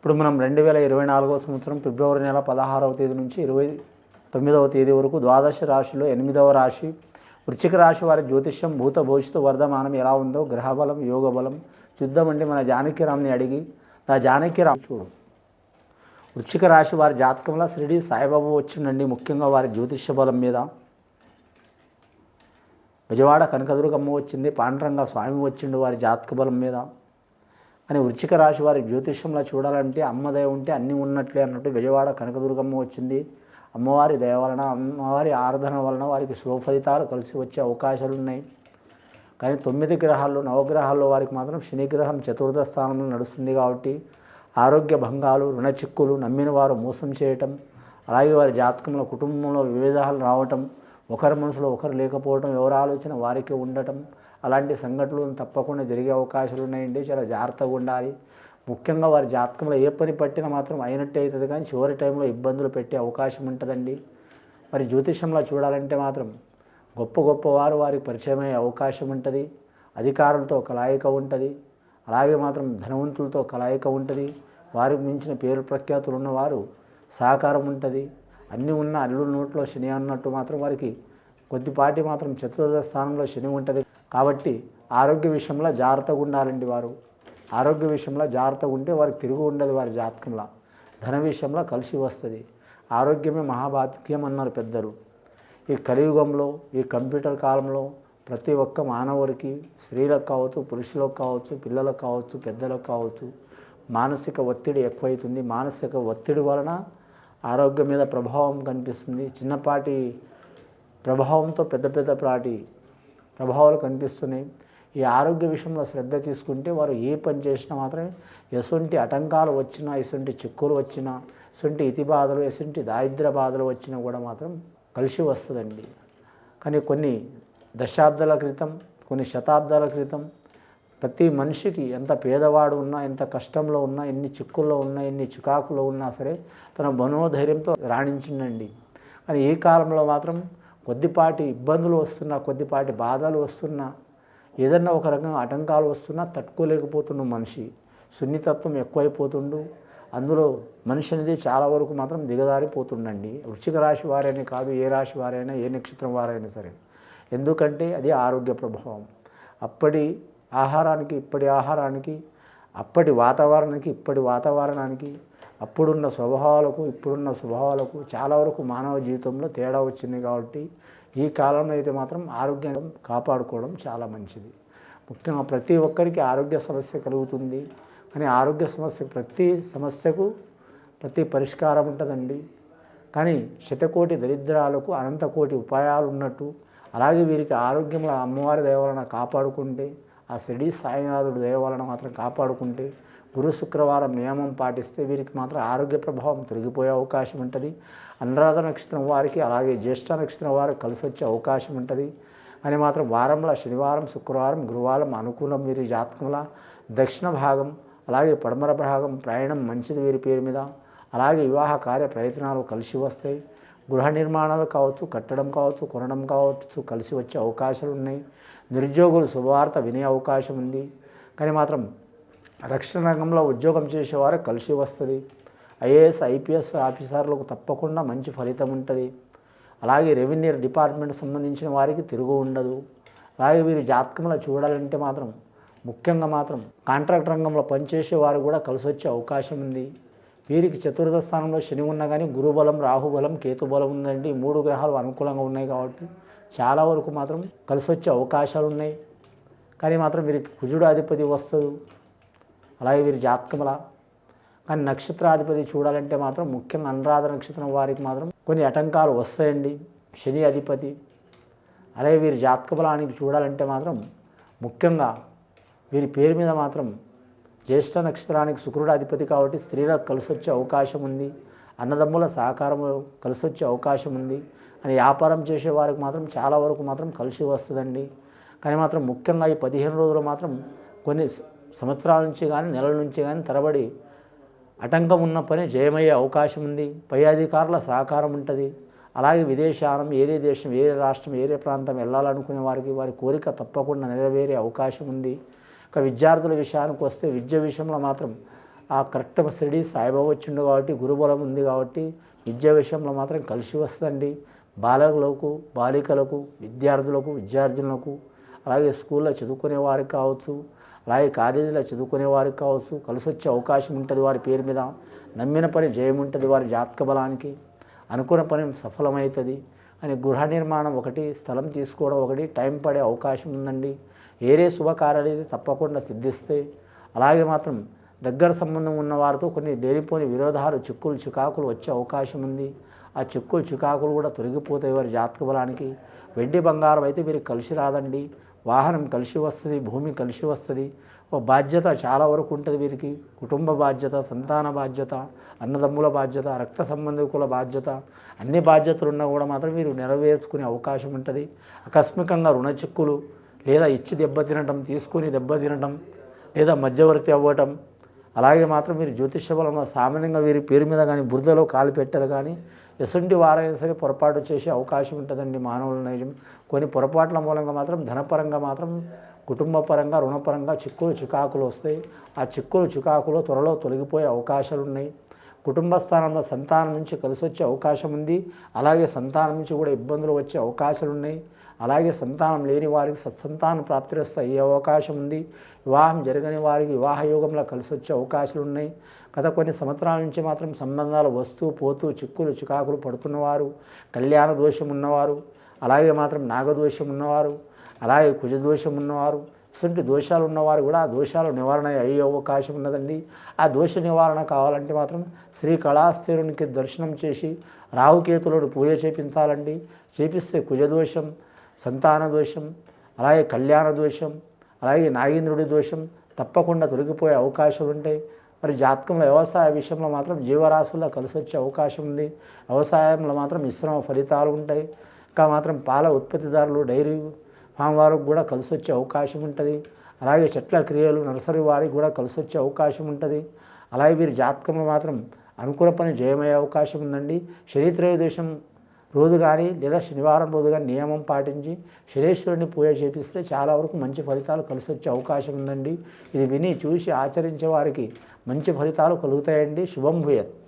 ఇప్పుడు మనం 2024వ సంవత్సరం ఫిబ్రవరి నెల 16వ తేదీ నుంచి 29వ తేదీ వరకు ద్వాదశ రాశిలో 8వ రాశి వృశ్చిక రాశి వారి జ్యోతిష్యం భూత భవిష్యత్తు వర్ధమానం ఎలా ఉందో గ్రహబలం యోగ బలం చూద్దామంటే మన జానకిరామ్ని అడిగి ఆ జానకిరామ్ చూడు. వృశ్చిక రాశి వారి జాతకంలో షిరిడి సాయిబాబా వచ్చిండండి. ముఖ్యంగా వారి జ్యోతిష్య బలం మీద విజయవాడ కనకదుర్గమ్మ వచ్చింది, పాండురంగ స్వామి వచ్చిండు వారి జాతక బలం మీద. అని వృశ్చిక రాశి వారి జ్యోతిష్యంలో చూడాలంటే అమ్మదయ ఉంటే అన్నీ ఉన్నట్లే అన్నట్టు విజయవాడ కనకదుర్గమ్మ వచ్చింది. అమ్మవారి దయ వలన అమ్మవారి ఆరాధన వలన వారికి శుభ ఫలితాలు కలిసి వచ్చే అవకాశాలు ఉన్నాయి. కానీ 9 గ్రహాల్లో నవగ్రహాల్లో వారికి మాత్రం శని గ్రహం చతుర్థ స్థానంలో నడుస్తుంది కాబట్టి ఆరోగ్య భంగాలు, రుణ చిక్కులు, నమ్మిన వారు మోసం చేయటం, అలాగే వారి జాతకంలో కుటుంబంలో విభేదాలు రావటం, ఒకరి మనసులో ఒకరు లేకపోవడం, ఎవరి ఆలోచన వారికి ఉండటం, అలాంటి సంఘటనలు తప్పకుండా జరిగే అవకాశాలు ఉన్నాయండి. చాలా జాగ్రత్తగా ఉండాలి. ముఖ్యంగా వారి జాతకంలో ఏ పని పట్టినా మాత్రం అయినట్టే అవుతుంది, కానీ చివరి టైంలో ఇబ్బందులు పెట్టే అవకాశం ఉంటుందండి. మరి జ్యోతిషంలో చూడాలంటే మాత్రం గొప్ప గొప్పవారు వారికి పరిచయం అయ్యే అవకాశం ఉంటుంది. అధికారులతో కలయిక ఉంటుంది, అలాగే మాత్రం ధనవంతులతో కలయిక ఉంటుంది. వారికి మించిన పేరు ప్రఖ్యాతులు ఉన్నవారు సహకారం ఉంటుంది. అన్నీ ఉన్న అల్లుల నోట్లో శని అన్నట్టు మాత్రం వారికి కొద్దిపాటి మాత్రం చతుర్థ స్థానంలో శని ఉంటుంది. కాబట్టి ఆరోగ్య విషయంలో జాగ్రత్తగా ఉండాలండి. వారు ఆరోగ్య విషయంలో జాగ్రత్తగా ఉంటే వారికి తిరుగు ఉండదు. వారి జాతకంలో ధన విషయంలో కలిసి వస్తుంది. ఆరోగ్యమే మహాభాగ్యం అన్నారు పెద్దలు. ఈ కలియుగంలో, ఈ కంప్యూటర్ కాలంలో ప్రతి ఒక్క మానవుడికి, స్త్రీలకు కావచ్చు, పురుషులకు కావచ్చు, పిల్లలకు కావచ్చు, పెద్దలకు కావచ్చు, మానసిక ఒత్తిడి ఎక్కువైతుంది. మానసిక ఒత్తిడి వలన ఆరోగ్యం మీద ప్రభావం కనిపిస్తుంది. చిన్నపాటి ప్రభావంతో పెద్ద ప్రభావాలు కనిపిస్తున్నాయి. ఈ ఆరోగ్య విషయంలో శ్రద్ధ తీసుకుంటే వారు ఏ పని చేసినా మాత్రమే ఎటువంటి ఆటంకాలు వచ్చినా, ఎటువంటి చిక్కులు వచ్చినా, ఎటువంటి ఇతి బాధలు, ఎటువంటి దారిద్ర్య బాధలు వచ్చినా కూడా మాత్రం కలిసి వస్తుందండి. కానీ కొన్ని దశాబ్దాల క్రితం, కొన్ని శతాబ్దాల క్రితం ప్రతి మనిషికి ఎంత పేదవాడు ఉన్నా, ఎంత కష్టంలో ఉన్నా, ఎన్ని చిక్కుల్లో ఉన్నా, ఎన్ని చికాకులో ఉన్నా సరే తన మనోధైర్యంతో రాణించిందండి. కానీ ఈ కాలంలో మాత్రం కొద్దిపాటి ఇబ్బందులు వస్తున్నా, కొద్దిపాటి బాధలు వస్తున్నా, ఏదన్నా ఒక రకంగా ఆటంకాలు వస్తున్నా తట్టుకోలేకపోతున్న మనిషి సున్నితత్వం ఎక్కువైపోతుండు. అందులో మనిషి అనేది చాలా వరకు మాత్రం దిగజారిపోతుండండి. వృశ్చిక రాశి వారైనా కాదు, ఏ రాశి వారైనా, ఏ నక్షత్రం వారైనా సరే. ఎందుకంటే అది ఆరోగ్య ప్రభావం. అప్పటి ఆహారానికి ఇప్పటి ఆహారానికి, అప్పటి వాతావరణానికి ఇప్పటి వాతావరణానికి, అప్పుడున్న స్వభావాలకు ఇప్పుడున్న స్వభావాలకు చాలా వరకు మానవ జీవితంలో తేడా వచ్చింది. కాబట్టి ఈ కాలంలో అయితే మాత్రం ఆరోగ్యం కాపాడుకోవడం చాలా మంచిది. ముఖ్యంగా ప్రతి ఒక్కరికి ఆరోగ్య సమస్య కలుగుతుంది. కానీ ఆరోగ్య సమస్య ప్రతి సమస్యకు ప్రతి పరిష్కారం ఉంటుందండి. కానీ శతకోటి దరిద్రాలకు అనంతకోటి ఉపాయాలు ఉన్నట్టు అలాగే వీరికి ఆరోగ్యంలో అమ్మవారి దయ వలన కాపాడుకుంటే, ఆ షిరిడి సాయినాథుడు దయ వలన మాత్రం కాపాడుకుంటే, గురు శుక్రవారం నియమం పాటిస్తే వీరికి మాత్రం ఆరోగ్య ప్రభావం తొలగిపోయే అవకాశం ఉంటుంది. అనురాధ నక్షత్రం వారికి, అలాగే జ్యేష్ఠ నక్షత్రం వారికి కలిసి వచ్చే అవకాశం ఉంటుంది. అని మాత్రం వారంలో శనివారం, శుక్రవారం, గురువారం అనుకూలం వీరి జాతకంలో. దక్షిణ భాగం అలాగే పడమర భాగం ప్రయాణం మంచిది వీరి పేరు మీద. అలాగే వివాహ కార్య ప్రయత్నాలు కలిసి వస్తాయి. గృహ నిర్మాణాలు కావచ్చు, కట్టడం కావచ్చు, కొనడం కావచ్చు కలిసి వచ్చే అవకాశాలు ఉన్నాయి. నిరుద్యోగులు శుభవార్త వినే అవకాశం ఉంది. కానీ మాత్రం రక్షణ రంగంలో ఉద్యోగం చేసేవారు కలిసి వస్తుంది. ఐఏఎస్, ఐపీఎస్ ఆఫీసర్లకు తప్పకుండా మంచి ఫలితం ఉంటుంది. అలాగే రెవెన్యూ డిపార్ట్మెంట్ సంబంధించిన వారికి తిరుగు ఉండదు. అలాగే వీరి జాతకంలో చూడాలంటే మాత్రం ముఖ్యంగా మాత్రం కాంట్రాక్ట్ రంగంలో పనిచేసే వారు కూడా కలిసి వచ్చే అవకాశం ఉంది. వీరికి చతుర్థ స్థానంలో శని ఉన్నా కానీ గురుబలం, రాహుబలం, కేతుబలం ఉందండి. 3 గ్రహాలు అనుకూలంగా ఉన్నాయి కాబట్టి చాలా వరకు మాత్రం కలిసి వచ్చే అవకాశాలు ఉన్నాయి. కానీ మాత్రం వీరికి కుజుడు అధిపతి వస్తుంది. అలాగే వీరి జాతకంలా కానీ నక్షత్రాధిపతి చూడాలంటే మాత్రం ముఖ్యంగా అనురాధ నక్షత్రం వారికి మాత్రం కొన్ని ఆటంకాలు వస్తాయండి. శని అధిపతి. అలాగే వీరి జాతక బలానికి చూడాలంటే మాత్రం ముఖ్యంగా వీరి పేరు మీద మాత్రం జ్యేష్ఠ నక్షత్రానికి శుక్రుడు అధిపతి కాబట్టి స్త్రీలకు కలిసి వచ్చే అవకాశం ఉంది. అన్నదమ్ముల సహకారం కలిసి వచ్చే అవకాశం ఉంది. అని వ్యాపారం చేసే వారికి మాత్రం చాలా వరకు మాత్రం కలిసి వస్తుందండి. కానీ మాత్రం ముఖ్యంగా ఈ 15 రోజులు మాత్రం కొన్ని సంవత్సరాల నుంచి కానీ నెలల నుంచి కానీ తరబడి ఆటంకం ఉన్న పని జయమయ్యే అవకాశం ఉంది. పై అధికారుల సహకారం ఉంటుంది. అలాగే విదేశానం, ఏరే దేశం, ఏరే రాష్ట్రం, ఏరే ప్రాంతం వెళ్ళాలనుకునే వారికి వారి కోరిక తప్పకుండా నెరవేరే అవకాశం ఉంది. ఇక విద్యార్థుల విషయానికి వస్తే విద్య విషయంలో మాత్రం ఆ కరెక్ట్ షిరిడి సాయిబాబా వచ్చిండు కాబట్టి గురుబలం ఉంది కాబట్టి విద్య విషయంలో మాత్రం కలిసి వస్తుందండి. బాలకులకు, బాలికలకు, విద్యార్థులకు, అలాగే స్కూల్లో చదువుకునే వారికి కావచ్చు, అలాగే కాలేజీలో చదువుకునే వారికి కావచ్చు, కలిసి వచ్చే అవకాశం ఉంటుంది. వారి పేరు మీద నమ్మిన పని జయం ఉంటుంది. వారి జాతక బలానికి అనుకున్న పని సఫలమవుతుంది. అని గృహ నిర్మాణం ఒకటి, స్థలం తీసుకోవడం ఒకటి, టైం పడే అవకాశం ఉందండి. ఏరే శుభకార్యాలు తప్పకుండా సిద్ధిస్తాయి. అలాగే మాత్రం దగ్గర సంబంధం ఉన్న వారితో కొన్ని లేనిపోని విరోధాలు, చిక్కులు, చికాకులు వచ్చే అవకాశం ఉంది. ఆ చిక్కులు, చికాకులు కూడా తొలగిపోతాయి వారి జాతక బలానికి. వెండి బంగారం అయితే వీరికి కలిసి రాదండి. వాహనం కలిసి వస్తుంది, భూమి కలిసి వస్తుంది. ఒక బాధ్యత చాలా వరకు ఉంటుంది వీరికి. కుటుంబ బాధ్యత, సంతాన బాధ్యత, అన్నదమ్ముల బాధ్యత, రక్త సంబంధికుల బాధ్యత, అన్ని బాధ్యతలు ఉన్నా కూడా మాత్రం వీరు నెరవేర్చుకునే అవకాశం ఉంటుంది. ఆకస్మికంగా రుణ చిక్కులు, లేదా ఇచ్చి దెబ్బతినటం, తీసుకొని దెబ్బతినటం, లేదా మధ్యవర్తి అవ్వటం, అలాగే మాత్రం మీరు జ్యోతిష్య బలంలో సామాన్యంగా వీరి పేరు మీద కానీ బురదలో కాలు పెట్టారు కానీ ఎసుంటి వారైనా సరే పొరపాటు చేసే అవకాశం ఉంటుందండి మానవుల నైజం. కొన్ని పొరపాట్ల మూలంగా మాత్రం ధనపరంగా మాత్రం, కుటుంబ పరంగా, రుణపరంగా చిక్కులు, చికాకులు వస్తాయి. ఆ చిక్కులు, చికాకులు త్వరలో తొలగిపోయే అవకాశాలు ఉన్నాయి. కుటుంబ స్థానంలో సంతానం నుంచి కలిసి వచ్చే అవకాశం ఉంది. అలాగే సంతానం నుంచి కూడా ఇబ్బందులు వచ్చే అవకాశాలు ఉన్నాయి. అలాగే సంతానం లేని వారికి సత్సంతాన ప్రాప్తిరస్తు అయ్యే అవకాశం ఉంది. వివాహం జరగని వారికి వివాహ యోగంలో కలిసి వచ్చే అవకాశాలు ఉన్నాయి. గత కొన్ని సంవత్సరాల నుంచి మాత్రం సంబంధాలు వస్తూ పోతూ చిక్కులు, చికాకులు పడుతున్నవారు, కళ్యాణ దోషం ఉన్నవారు, అలాగే మాత్రం నాగదోషం ఉన్నవారు, అలాగే కుజదోషం ఉన్నవారు, ఇటువంటి దోషాలు ఉన్నవారు కూడా ఆ దోషాలు నివారణ అయ్యే అవకాశం ఉన్నదండి. ఆ దోష నివారణ కావాలంటే మాత్రం శ్రీ కళాస్థిరునికి దర్శనం చేసి రాహుకేతులను పూజ చేపించాలండి. చేపిస్తే కుజదోషం, సంతాన దోషం, అలాగే కళ్యాణ దోషం, అలాగే నాగేంద్రుడి దోషం తప్పకుండా తొలగిపోయే అవకాశాలు ఉంటాయి. మరి జాతకంలో వ్యవసాయ విషయంలో మాత్రం జీవరాశుల్లో కలిసి వచ్చే అవకాశం ఉంది. వ్యవసాయంలో మాత్రం మిశ్రమ ఫలితాలు ఉంటాయి. ఇంకా మాత్రం పాల ఉత్పత్తిదారులు, డైరీ ఫామ్ వారికి కూడా కలిసి వచ్చే అవకాశం ఉంటుంది. అలాగే చెట్ల క్రియలు, నర్సరీ వారికి కూడా కలిసి వచ్చే అవకాశం ఉంటుంది. అలాగే వీరి జాతకంలో మాత్రం అనుకూల పని జయమయ్యే అవకాశం ఉందండి. శనిత్రయోదశం రోజు కానీ లేదా శనివారం రోజు కానీ నియమం పాటించి శనేశ్వరుని పూజ చేపిస్తే చాలా వరకు మంచి ఫలితాలు కలిసి వచ్చే అవకాశం ఉందండి. ఇది విని చూసి ఆచరించే వారికి మంచి ఫలితాలు కలుగుతాయండి. శుభం భూయత్.